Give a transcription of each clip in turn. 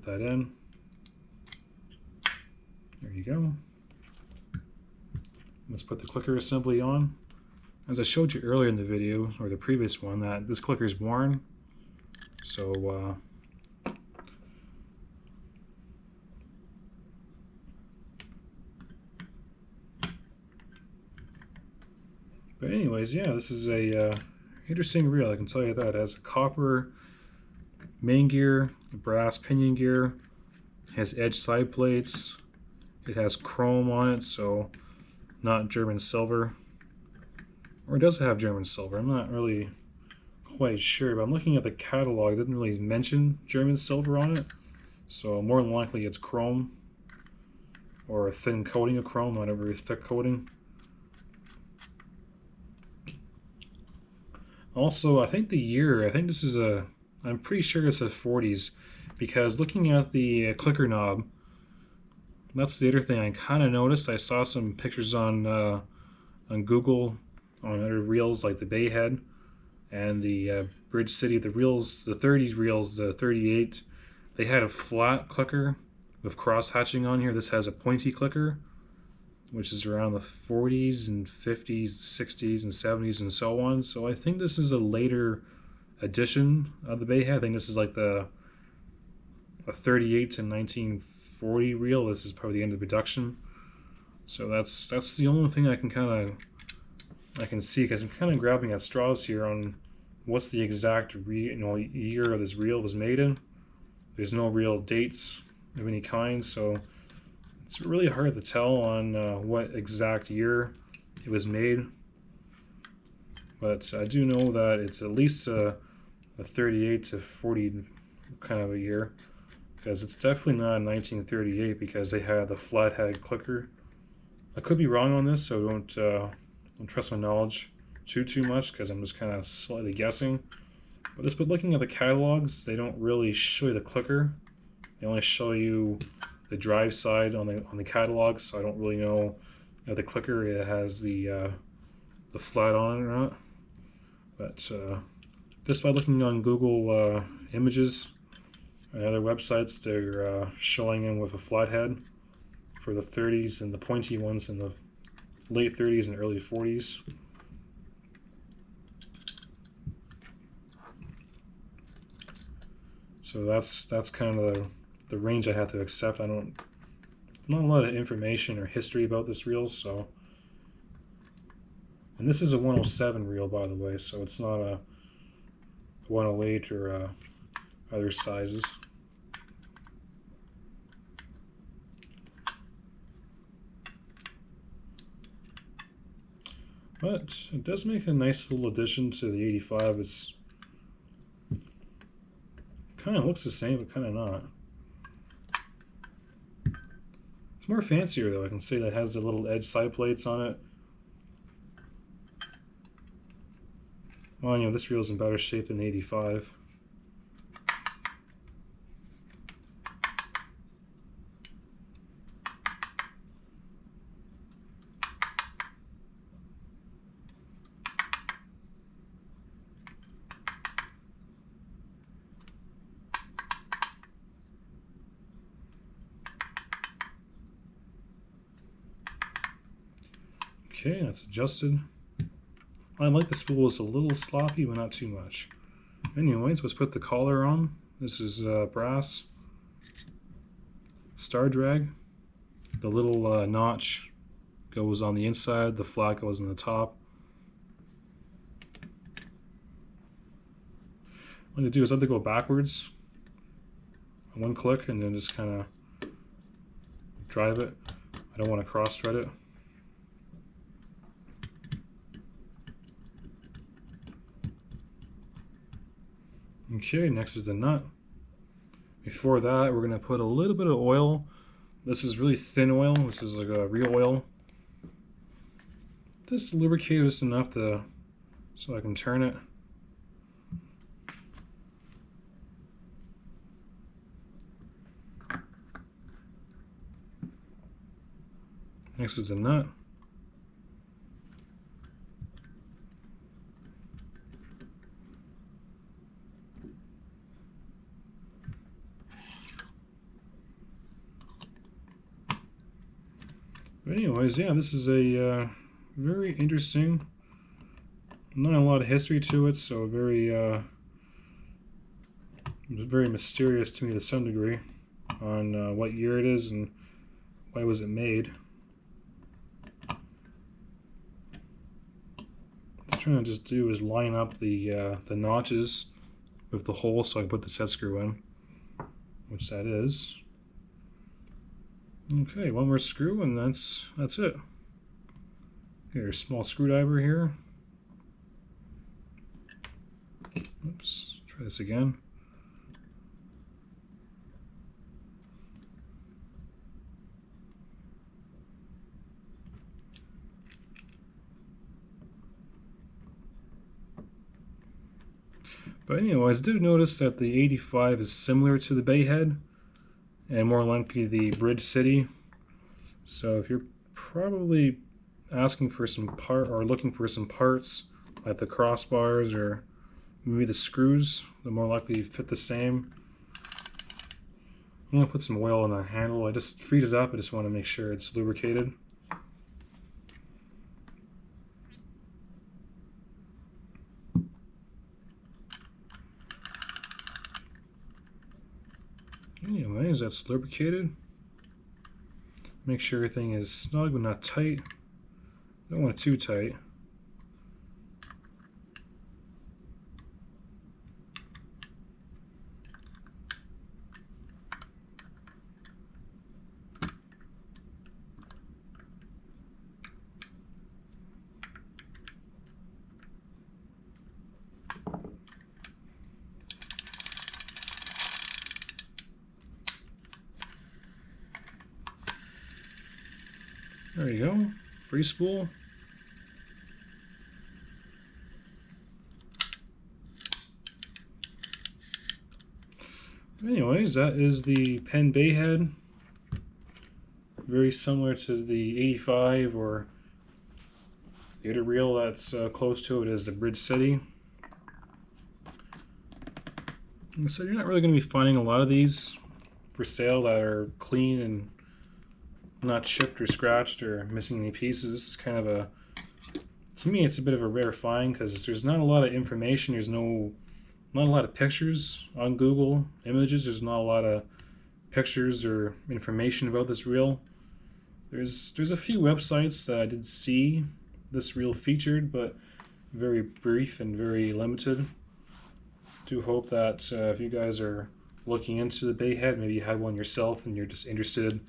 that in. There you go. Let's put the clicker assembly on. As I showed you earlier in the video, or the previous one, that this clicker is worn. So but anyways, yeah, this is a interesting reel, I can tell you that. It has a copper main gear, a brass pinion gear, it has edge side plates, it has chrome on it, so not German silver. Or it does have German silver, I'm not really quite sure, but I'm looking at the catalog, it didn't really mention German silver on it, so more than likely it's chrome, or a thin coating of chrome, not a very thick coating. Also, I think the year, I think this is I'm pretty sure it's a 40s, because looking at the clicker knob, that's the other thing I kind of noticed. I saw some pictures on Google on other reels like the BAYHEAD and the Bridge City. The reels, the 30s reels, the 38, they had a flat clicker with cross hatching on here. This has a pointy clicker, which is around the 40s and 50s, 60s and 70s and so on. So I think this is a later edition of the BAYHEAD. I think this is like a 38 to 1940 reel. This is probably the end of production. So that's the only thing I can see, because I'm kind of grabbing at straws here on what's the exact year of this reel was made in. There's no real dates of any kind, so it's really hard to tell on what exact year it was made. But I do know that it's at least a 38 to 40 kind of a year, because it's definitely not 1938, because they had the flathead clicker. I could be wrong on this, so don't trust my knowledge too much, because I'm just kind of slightly guessing. But looking at the catalogs, they don't really show you the clicker. They only show you the drive side on the catalog, so I don't really know if the clicker it has the flat on it or not. But just by looking on Google Images and other websites, they're showing them with a flathead for the 30s and the pointy ones in the late 30s and early 40s. So that's kind of the range I have to accept. Not a lot of information or history about this reel, so. And this is a 107 reel, by the way, so it's not a 108 or other sizes. But it does make a nice little addition to the 85. It's kind of looks the same, but kind of not. It's more fancier though. I can see that it has the little edge side plates on it. Well, you know, this reel's in better shape than the 85. Okay, that's adjusted. I like the spool. It's a little sloppy, but not too much. Anyways, let's put the collar on. This is brass star drag. The little notch goes on the inside, the flat goes on the top. What I'm going to do is I have to go backwards, one click, and then just kind of drive it. I don't want to cross thread it. Okay, next is the nut. Before that, we're going to put a little bit of oil. This is really thin oil. This is like a real oil. Just lubricate this enough so I can turn it. Next is the nut. But anyways, yeah, this is a very interesting, not a lot of history to it, so very mysterious to me to some degree on what year it is and why was it made. What I'm trying to just do is line up the notches with the hole so I can put the set screw in, which that is. Okay, one more screw and that's it. Here's a small screwdriver here. Oops, try this again. But anyways, I did notice that the 85 is similar to the BAYHEAD and more likely the Bridge City. So if you're probably asking for some looking for some parts like the crossbars or maybe the screws, they're more likely to fit the same. I'm gonna put some oil on the handle. I just freed it up. I just want to make sure it's lubricated. Anyways, that's lubricated. Make sure everything is snug but not tight. Don't want it too tight. There you go, free spool. Anyways, that is the Penn BAYHEAD. Very similar to the 85 or the other reel that's close to it is the Bridge City. So you're not really going to be finding a lot of these for sale that are clean and not chipped or scratched or missing any pieces. This is kind of a, to me, it's a bit of a rare find because there's not a lot of information. There's not a lot of pictures on Google Images. There's not a lot of pictures or information about this reel. There's a few websites that I did see this reel featured, but very brief and very limited. Do hope that if you guys are looking into the BAYHEAD, maybe you had one yourself and you're just interested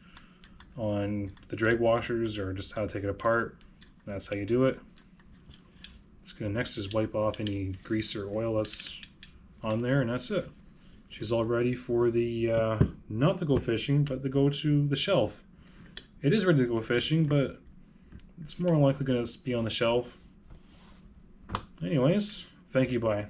on the drag washers or just how to take it apart, that's how you do it. It's gonna next is wipe off any grease or oil that's on there, and that's it. She's all ready for the not to go fishing, but to go to the shelf. It is ready to go fishing, but it's more likely gonna be on the shelf. Anyways, thank you, bye.